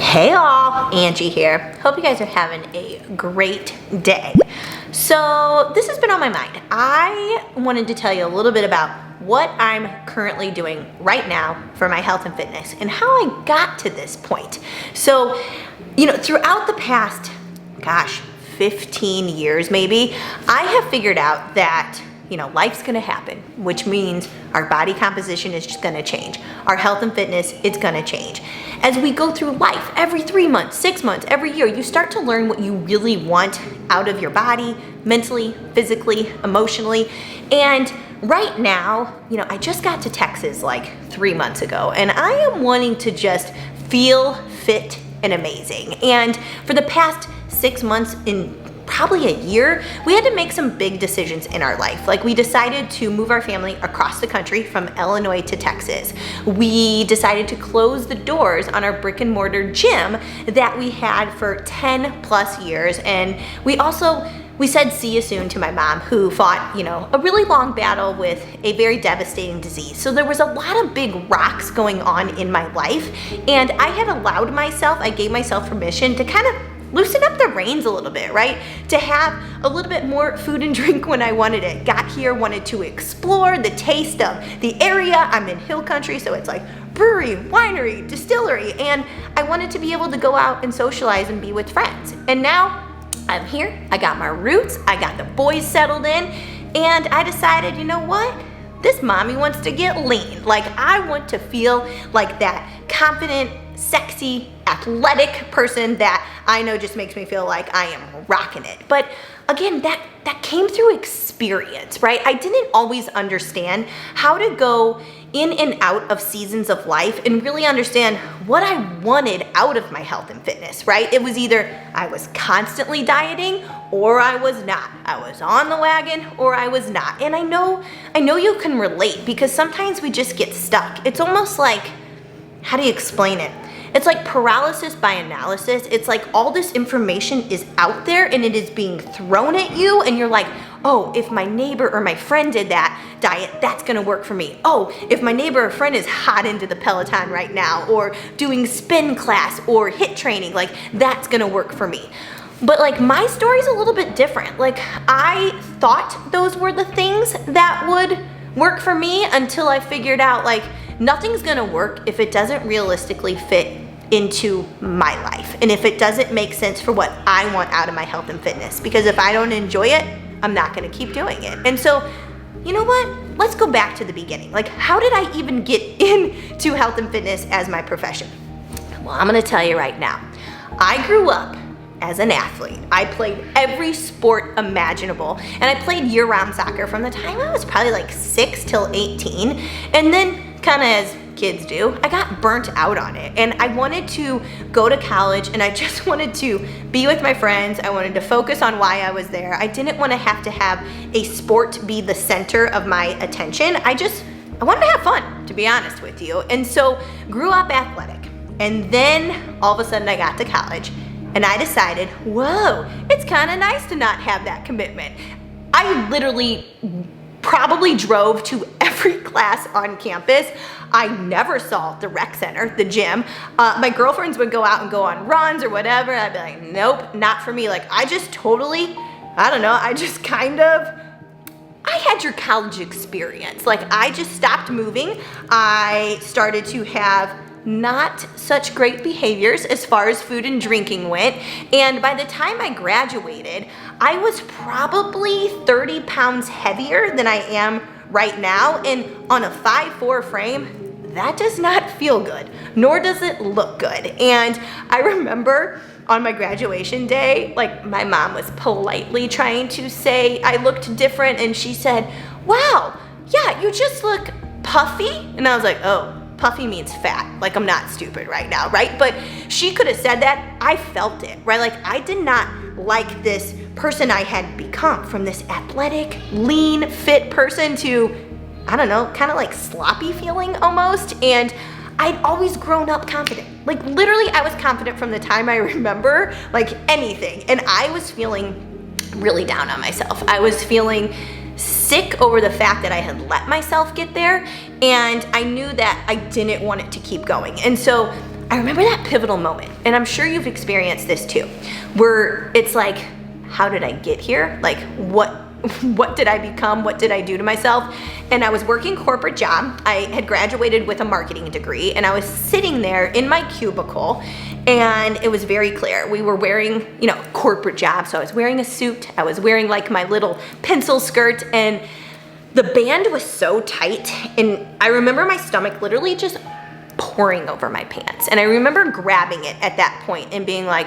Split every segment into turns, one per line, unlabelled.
Hey all, Angie here. Hope you guys are having a great day. So this has been on my mind. I wanted to tell you a little bit about what I'm currently doing right now for my health and fitness and how I got to this point. So, throughout the past, 15 years maybe, I have figured out that life's gonna happen, which means our body composition is just gonna change. Our health and fitness, it's gonna change. As we go through life, every 3 months, 6 months, every year, you start to learn what you really want out of your body, mentally, physically, emotionally. And right now, I just got to Texas like 3 months ago, and I am wanting to just feel fit and amazing. And for the past 6 months, in probably a year, we had to make some big decisions in our life. Like, we decided to move our family across the country from Illinois to Texas. We decided to close the doors on our brick and mortar gym that we had for 10 plus years. And we said see you soon to my mom, who fought, a really long battle with a very devastating disease. So there was a lot of big rocks going on in my life, and I gave myself permission to kind of loosen up the reins a little bit, right? To have a little bit more food and drink when I wanted it. Got here, wanted to explore the taste of the area. I'm in hill country, so it's like brewery, winery, distillery, and I wanted to be able to go out and socialize and be with friends. And now I'm here, I got my roots, I got the boys settled in, and I decided, you know what? This mommy wants to get lean. Like, I want to feel like that confident, sexy, athletic person that I know just makes me feel like I am rocking it. But again, that came through experience, right? I didn't always understand how to go in and out of seasons of life and really understand what I wanted out of my health and fitness, right? It was either I was constantly dieting or I was not. I was on the wagon or I was not. And I know you can relate, because sometimes we just get stuck. It's almost like, how do you explain it? It's like paralysis by analysis. It's like all this information is out there and it is being thrown at you, and you're like, oh, if my neighbor or my friend did that diet, that's gonna work for me. Oh, if my neighbor or friend is hot into the Peloton right now, or doing spin class or HIIT training, like that's gonna work for me. But like, my story's a little bit different. Like, I thought those were the things that would work for me until I figured out, like, nothing's gonna work if it doesn't realistically fit into my life, and if it doesn't make sense for what I want out of my health and fitness. Because if I don't enjoy it, I'm not gonna keep doing it. And so, you know what? Let's go back to the beginning. Like, how did I even get into health and fitness as my profession? Well, I'm gonna tell you right now. I grew up as an athlete. I played every sport imaginable, and I played year-round soccer from the time I was probably like 6 till 18, and then kind of as kids do, I got burnt out on it, and I wanted to go to college, and I just wanted to be with my friends. I wanted to focus on why I was there. I didn't want to have a sport be the center of my attention. I wanted to have fun, to be honest with you. And so grew up athletic, and then all of a sudden I got to college, and I decided, whoa, it's kind of nice to not have that commitment. I literally probably drove to every class on campus. I never saw the rec center, the gym. My girlfriends would go out and go on runs or whatever. I'd be like, nope, not for me. Like, I had your college experience. Like, I just stopped moving. I started to have not such great behaviors as far as food and drinking went. And by the time I graduated, I was probably 30 pounds heavier than I am right now. And on a 5'4" frame, that does not feel good, nor does it look good. And I remember on my graduation day, like, my mom was politely trying to say I looked different, and she said, wow, yeah, you just look puffy. And I was like, oh, puffy means fat. Like, I'm not stupid right now, right? But she could have said that. I felt it, right? Like, I did not like this person I had become, from this athletic, lean, fit person to, I don't know, kind of like sloppy feeling almost. And I'd always grown up confident. Like, literally, I was confident from the time I remember, like, anything. And I was feeling really down on myself. I was feeling sick over the fact that I had let myself get there, and I knew that I didn't want it to keep going. And so I remember that pivotal moment, and I'm sure you've experienced this too, where it's like, how did I get here? Like, what did I become? What did I do to myself? And I was working corporate job. I had graduated with a marketing degree, and I was sitting there in my cubicle, and it was very clear. We were wearing, corporate job. So I was wearing a suit. I was wearing like my little pencil skirt, and the band was so tight. And I remember my stomach literally just pouring over my pants. And I remember grabbing it at that point and being like,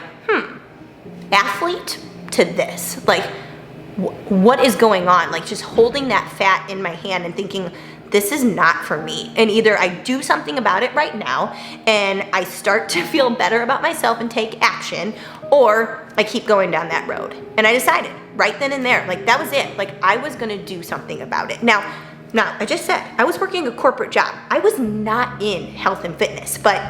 athlete to this. Like, what is going on? Like, just holding that fat in my hand and thinking, this is not for me. And either I do something about it right now and I start to feel better about myself and take action, or I keep going down that road. And I decided right then and there, like, that was it. Like, I was gonna do something about it. Now, I just said, I was working a corporate job. I was not in health and fitness, but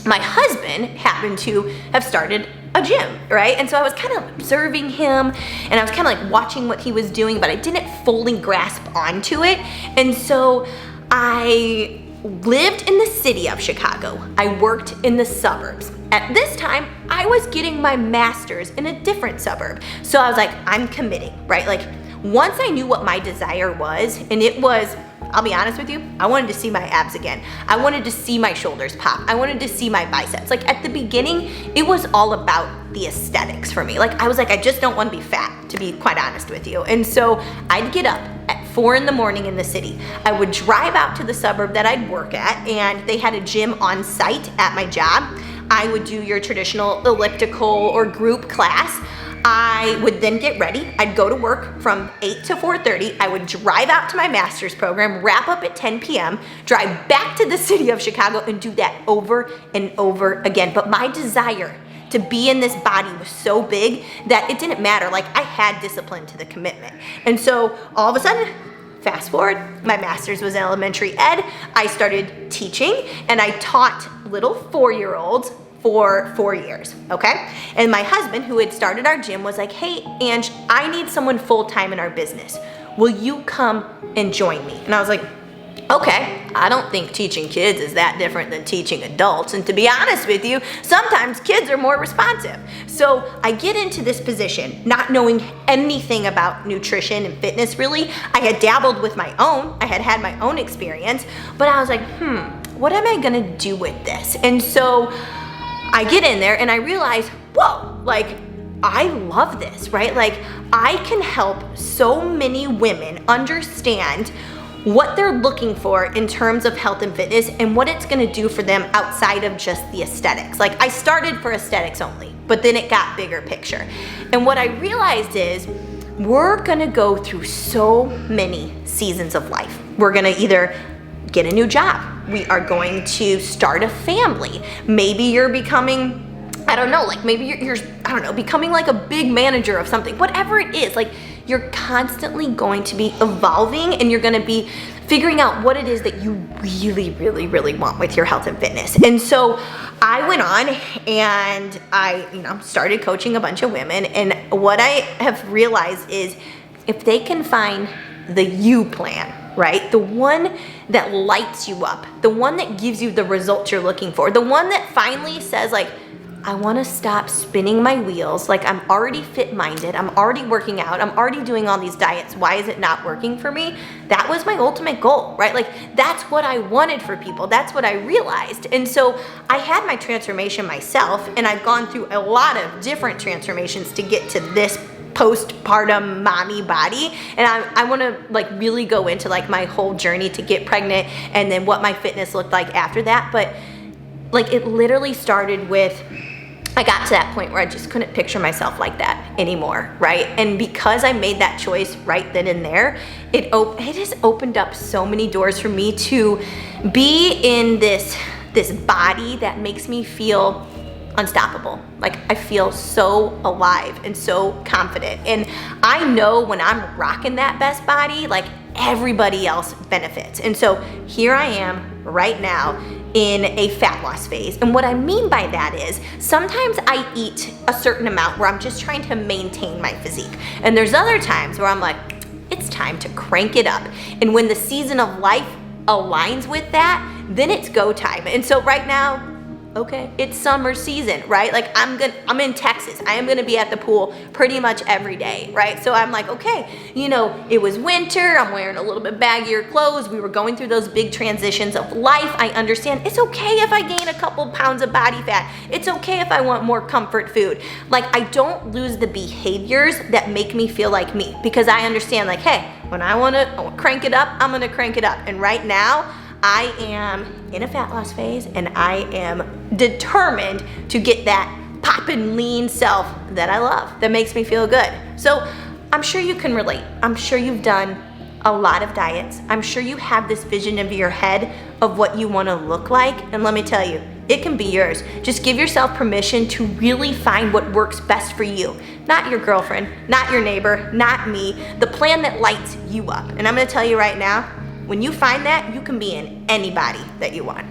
my husband happened to have started a gym, right? And so I was kind of observing him, and I was kind of like watching what he was doing, but I didn't fully grasp onto it. And so I lived in the city of Chicago. I worked in the suburbs. At this time, I was getting my master's in a different suburb. So I was like, I'm committing, right? Like, once I knew what my desire was, and it was, I'll be honest with you, I wanted to see my abs again. I wanted to see my shoulders pop. I wanted to see my biceps. Like, at the beginning, it was all about the aesthetics for me. Like, I was like, I just don't want to be fat, to be quite honest with you. And so I'd get up at 4 in the morning in the city. I would drive out to the suburb that I'd work at, and they had a gym on site at my job. I would do your traditional elliptical or group class. I would then get ready. I'd go to work from 8 to 4:30. I would drive out to my master's program, wrap up at 10 p.m., drive back to the city of Chicago, and do that over and over again. But my desire to be in this body was so big that it didn't matter. Like, I had discipline to the commitment. And so all of a sudden, fast forward, my master's was in elementary ed. I started teaching, and I taught little 4-year-olds for 4 years, okay? And my husband, who had started our gym, was like, hey, Ange, I need someone full-time in our business. Will you come and join me? And I was like, okay, I don't think teaching kids is that different than teaching adults. And to be honest with you, sometimes kids are more responsive. So I get into this position, not knowing anything about nutrition and fitness, really. I had dabbled with my own, I had had my own experience, but I was like, what am I gonna do with this? And so I get in there and I realize, whoa, like, I love this, right? Like, I can help so many women understand what they're looking for in terms of health and fitness and what it's gonna do for them outside of just the aesthetics. Like, I started for aesthetics only, but then it got bigger picture. And what I realized is, we're gonna go through so many seasons of life. We're gonna either get a new job. We are going to start a family. Maybe you're becoming, I don't know, like maybe you're I don't know, becoming like a big manager of something. Whatever it is, like, you're constantly going to be evolving, and you're gonna be figuring out what it is that you really, really, really want with your health and fitness. And so I went on and I, started coaching a bunch of women, and what I have realized is, if they can find the you plan, right? The one that lights you up, the one that gives you the results you're looking for, the one that finally says, like, I want to stop spinning my wheels. Like, I'm already fit-minded. I'm already working out. I'm already doing all these diets. Why is it not working for me? That was my ultimate goal, right? Like, that's what I wanted for people. That's what I realized. And so I had my transformation myself, and I've gone through a lot of different transformations to get to this postpartum mommy body. And I want to like really go into like my whole journey to get pregnant, and then what my fitness looked like after that. But like, it literally started with, I got to that point where I just couldn't picture myself like that anymore, right? And because I made that choice right then and there, it has opened up so many doors for me to be in this body that makes me feel unstoppable. Like, I feel so alive and so confident. And I know when I'm rocking that best body, like, everybody else benefits. And so here I am right now in a fat loss phase. And what I mean by that is, sometimes I eat a certain amount where I'm just trying to maintain my physique. And there's other times where I'm like, it's time to crank it up. And when the season of life aligns with that, then it's go time. And so right now, Okay, it's summer season, right? Like I'm in Texas. I am gonna be at the pool pretty much every day, right? So I'm like, okay, you know, it was winter, I'm wearing a little bit baggier clothes, we were going through those big transitions of life. I understand it's okay if I gain a couple pounds of body fat. It's okay if I want more comfort food. Like I don't lose the behaviors that make me feel like me, because I understand like, hey, when I wanna crank it up, I'm gonna crank it up. And right now, I am in a fat loss phase and I am determined to get that poppin' lean self that I love, that makes me feel good. So I'm sure you can relate. I'm sure you've done a lot of diets. I'm sure you have this vision of your head of what you wanna look like. And let me tell you, it can be yours. Just give yourself permission to really find what works best for you. Not your girlfriend, not your neighbor, not me, the plan that lights you up. And I'm gonna tell you right now, when you find that, you can be in anybody that you want.